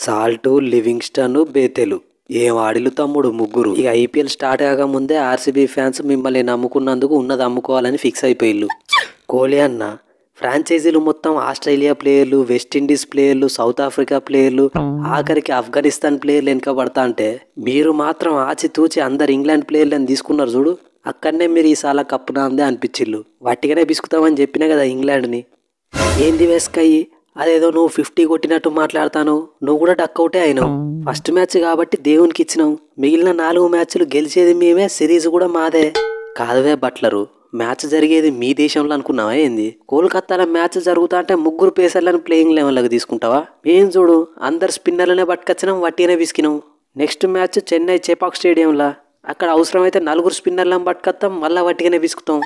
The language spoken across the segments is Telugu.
సాల్టు, లివింగ్స్టన్, బేతెలు ఏం ఆడిలు తమ్ముడు ముగ్గురు. ఇక ఐపీఎల్ స్టార్ట్ కాక ముందే ఆర్సీబీ ఫ్యాన్స్ మిమ్మల్ని నమ్ముకున్నందుకు ఉన్నది అమ్ముకోవాలని ఫిక్స్ అయిపోయిల్లు. కోహ్లీ అన్న ఫ్రాంచైజీలు మొత్తం ఆస్ట్రేలియా ప్లేయర్లు, వెస్టిండీస్ ప్లేయర్లు, సౌత్ ఆఫ్రికా ప్లేయర్లు, ఆఖరికి ఆఫ్ఘనిస్తాన్ ప్లేయర్లు వెనకబడతా అంటే మీరు మాత్రం ఆచితూచి అందరు ఇంగ్లాండ్ ప్లేయర్లను తీసుకున్నారు చూడు. అక్కడనే మీరు ఈసాల కప్పు నాందే అనిపించిల్లు. వట్టిగానే బిసుకుతామని చెప్పినా కదా ఇంగ్లాండ్ని. ఏంది వేస్కయ్యి, అదేదో నువ్వు 50 కొట్టినట్టు మాట్లాడతాను. నువ్వు కూడా డక్అవుటే అయినావు. ఫస్ట్ మ్యాచ్ కాబట్టి దేవునికి ఇచ్చినావు. మిగిలిన 4 మ్యాచ్లు గెలిచేది మేమే, సిరీస్ కూడా మాదే. కాదువే బట్లరు, మ్యాచ్ జరిగేది మీ దేశంలో అనుకున్నావా ఏంది? కోల్కతాలో మ్యాచ్ జరుగుతా అంటే ముగ్గురు పేసర్లను ప్లేయింగ్ లెవెల్లోకి తీసుకుంటావా? ఏం చూడు, అందరు స్పిన్నర్లనే పట్టుకొచ్చినాం, వట్టిగానే విసికినాం. నెక్స్ట్ మ్యాచ్ చెన్నై చేపాక్ స్టేడియంలా, అక్కడ అవసరమైతే 4 స్పిన్నర్లను పట్టుకొస్తాం, మళ్ళీ వట్టిగానే విసుకుతాం.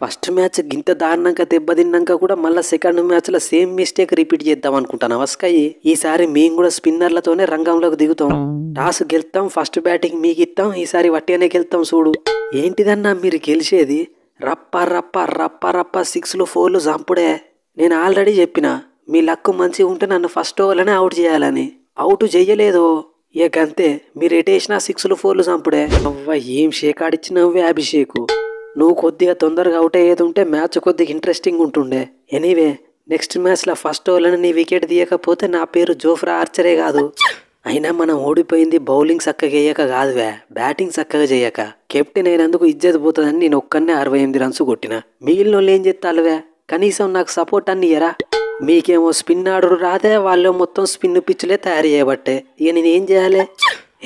ఫస్ట్ మ్యాచ్ గింత దారుణంగా దెబ్బతిన్నాక కూడా మళ్ళీ సెకండ్ మ్యాచ్లో సేమ్ మిస్టేక్ రిపీట్ చేద్దాం అనుకుంటాను వస్కయ్యి. ఈసారి మేము కూడా స్పిన్నర్లతోనే రంగంలోకి దిగుతాం. టాస్ గెలుస్తాం, ఫస్ట్ బ్యాటింగ్ మీకు ఇస్తాం, ఈసారి వట్టిగానే గెలుస్తాం చూడు. ఏంటిదన్నా మీరు గెలిచేది? రప్ప రప్ప రప్ప రప్ప 6లు 4లు చంపుడే. నేను ఆల్రెడీ చెప్పిన మీ లక్కు మంచిగా ఉంటే నన్ను ఫస్ట్ ఓవర్లోనే అవుట్ చేయాలని. అవుట్ చెయ్యలేదు ఇక అంతే. మీరు ఎటేసినా 6లు 4లు చంపుడే. అవ్వ ఏం షేక్ ఆడిచ్చినవ్వే అభిషేకు. నువ్వు కొద్దిగా తొందరగా అవుట్ అయ్యేది ఉంటే మ్యాచ్ కొద్దిగా ఇంట్రెస్టింగ్ ఉంటుండే. ఎనీవే నెక్స్ట్ మ్యాచ్లో ఫస్ట్ ఓవర్లను నీ వికెట్ తీయకపోతే నా పేరు జోఫ్రా ఆర్చరే కాదు. అయినా మనం ఓడిపోయింది బౌలింగ్ చక్కగా చేయక కాదువే, బ్యాటింగ్ చక్కగా చేయక. కెప్టెన్ అయినందుకు ఇజ్జత్ పోతుందని నేను ఒక్కనే 68 రన్స్ కొట్టిన. మిగిలిన వాళ్ళు ఏం చేస్తాలువే? కనీసం నాకు సపోర్ట్ అన్ని ఇయ్యరా? మీకేమో స్పిన్ ఆర్డర్ రాదే, వాళ్ళు మొత్తం స్పిన్ పిచ్చులే తయారు చేయబట్టే. ఇక నేను ఏం చేయాలి?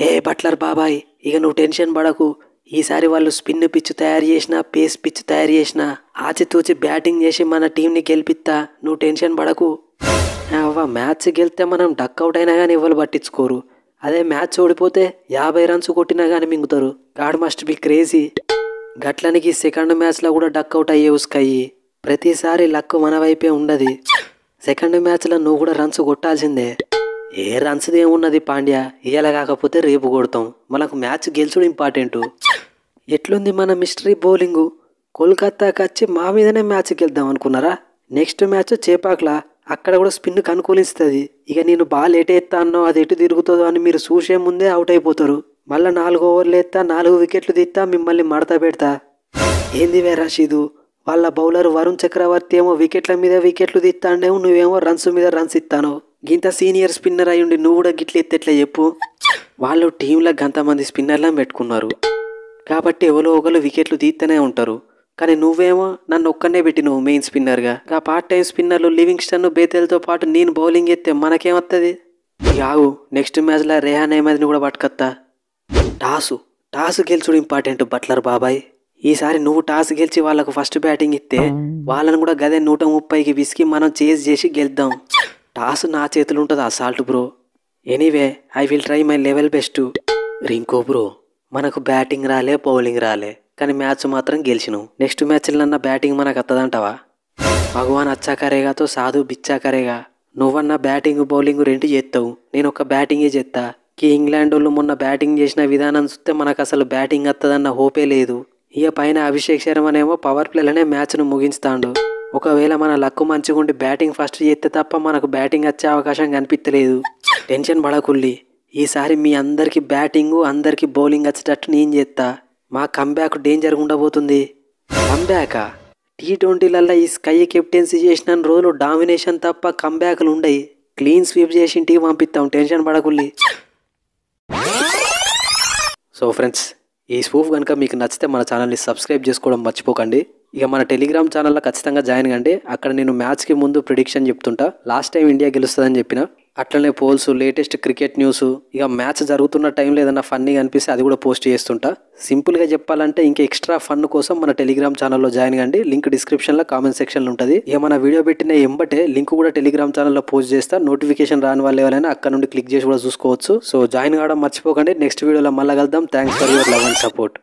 ఏ బట్లర్ బాబాయ్, ఇక నువ్వు టెన్షన్ పడకు. ఈసారి వాళ్ళు స్పిన్ పిచ్ తయారు చేసినా, పేస్ పిచ్ తయారు చేసినా ఆచితూచి బ్యాటింగ్ చేసి మన టీంని గెలిపిస్తా. నువ్వు టెన్షన్ పడకు. అవ్వ మ్యాచ్ గెలితే మనం డక్అవుట్ అయినా కానీ ఎవరు పట్టించుకోరు. అదే మ్యాచ్ ఓడిపోతే 50 రన్స్ కొట్టినా కానీ మింగుతారు. God must be crazy. గట్లనికి సెకండ్ మ్యాచ్లో కూడా డక్అవుట్ అయ్యే ఉస్కయ్యి. ప్రతిసారి లక్ మన వైపే ఉండదు. సెకండ్ మ్యాచ్లో నువ్వు కూడా రన్స్ కొట్టాల్సిందే. ఏ రన్స్ది ఏమున్నది పాండ్యా, ఇయ్యాల కాకపోతే రేపు కొడతాం. మనకు మ్యాచ్ గెలుచుడు ఇంపార్టెంట్. ఎట్లుంది మన మిస్టరీ బౌలింగు? కోల్కతాకి వచ్చి మా మీదనే మ్యాచ్ గెలుద్దాం అనుకున్నారా? నెక్స్ట్ మ్యాచ్ చేపాక్లా, అక్కడ కూడా స్పిన్కి అనుకూలిస్తుంది. ఇక నేను బాల్ ఎటు ఎత్తానో అది ఎటు తిరుగుతుందో అని మీరు చూసే ముందే అవుట్ అయిపోతారు. మళ్ళీ 4 ఓవర్లు ఎత్తా, 4 వికెట్లు తీస్తా, మిమ్మల్ని మడత పెడతా. ఏందివే రషీదు, వాళ్ళ బౌలర్ వరుణ్ చక్రవర్తి ఏమో వికెట్ల మీద వికెట్లు తీస్తాండేమో, నువ్వేమో రన్స్ మీద రన్స్ ఇస్తాను. గింత సీనియర్ స్పిన్నర్ అయి ఉండి నువ్వు కూడా గిట్లు ఎత్తెట్లా చెప్పు? వాళ్ళు టీంలో గంతమంది స్పిన్నర్లను పెట్టుకున్నారు కాబట్టి ఎవరో ఒకరు వికెట్లు తీస్తూనే ఉంటారు. కానీ నువ్వేమో నన్ను ఒక్కనే పెట్టి నువ్వు మెయిన్ స్పిన్నర్గా. ఆ పార్ట్ టైం స్పిన్నర్లు లివింగ్స్టన్, బేతెల్తో పాటు నేను బౌలింగ్ ఎత్తే మనకేమవుతుంది? యాగు నెక్స్ట్ మ్యాచ్లో రేహాన్ అహ్మద్ని కూడా పట్టుకొత్తా. టాస్ గెలుచుడు ఇంపార్టెంట్ బట్లర్ బాబాయ్. ఈసారి నువ్వు టాస్ గెలిచి వాళ్ళకు ఫస్ట్ బ్యాటింగ్ ఇస్తే వాళ్ళని కూడా గదే 130కి విసికి మనం చేజ్ చేసి గెలుద్దాం. టాస్ నా చేతులు ఉంటుంది assault bro. Anyway I will try my level best. Rinku bro, మనకు బ్యాటింగ్ రాలే, బౌలింగ్ రాలే, కానీ మ్యాచ్ మాత్రం గెలిచినావు. నెక్స్ట్ మ్యాచ్లన్నా బ్యాటింగ్ మనకు వస్తుందంటావా? భగవాన్ అచ్చా కరేగాతో సాధు బిచ్చా కరేగా. నువ్వన్నా బ్యాటింగ్ బౌలింగ్ 2 చేస్తావు, నేను ఒక బ్యాటింగే చేస్తా. ఇంగ్లాండ్ వాళ్ళు మొన్న బ్యాటింగ్ చేసిన విధానం చూస్తే మనకు అసలు బ్యాటింగ్ వస్తుందన్న హోపే లేదు. ఇక పైన అభిషేక్ శర్మనేమో పవర్ ప్లేలోనే మ్యాచ్ను ముగించుతాడు. ఒకవేళ మన లక్కు మంచిగుండి బ్యాటింగ్ ఫస్ట్ చేస్తే తప్ప మనకు బ్యాటింగ్ వచ్చే అవకాశం కనిపించలేదు. టెన్షన్ పడకుల్లి, ఈసారి మీ అందరికి బ్యాటింగు, అందరికి బౌలింగ్ వచ్చేటట్టు నేను చేస్తా. మా కంబ్యాక్ డేంజర్గా ఉండబోతుంది. కంబ్యాకా? T20లలో ఈ స్కై కెప్టెన్సీ చేసిన రోజులు డామినేషన్ తప్ప కంబ్యాక్లు ఉండయి. క్లీన్ స్వీప్ చేసి ఇంటికి పంపిస్తాం, టెన్షన్ పడకుల్లి. సో ఫ్రెండ్స్, ఈ స్పూఫ్ కనుక మీకు నచ్చితే మన ఛానల్ని సబ్స్క్రైబ్ చేసుకోవడం మర్చిపోకండి. ఇక మన టెలిగ్రామ్ ఛానల్లో ఖచ్చితంగా జాయిన్ కండి. అక్కడ నేను మ్యాచ్కి ముందు ప్రిడిక్షన్ చెప్తుంటా. లాస్ట్ టైం ఇండియా గెలుస్తుందని చెప్పిన, అట్లనే పోల్స్, లేటెస్ట్ క్రికెట్ న్యూస్, ఇక మ్యాచ్ జరుగుతున్న టైంలో ఏదైనా ఫన్నీగా అనిపిస్తే అది కూడా పోస్ట్ చేస్తుంటా. సింపుల్గా చెప్పాలంటే ఇంకా ఎక్స్ట్రా ఫన్ కోసం మన టెలిగ్రామ్ ఛానల్లో జాయిన్ కండి. లింక్ డిస్క్రిప్షన్లో కామెంట్ సెక్షన్లో ఉంటుంది. ఇక మన వీడియో పెట్టిన ఎంబటే లింక్ కూడా టెలిగ్రామ్ ఛానల్లో పోస్ట్ చేస్తా. నోటిఫికేషన్ రాని వాళ్ళు ఎవరైనా అక్కడ నుండి క్లిక్ చేసి కూడా చూసుకోవచ్చు. సో జాయిన్ కావడం మర్చిపోకండి. నెక్స్ట్ వీడియోలో మళ్ళీ కలుద్దాం. Thanks for your love and support.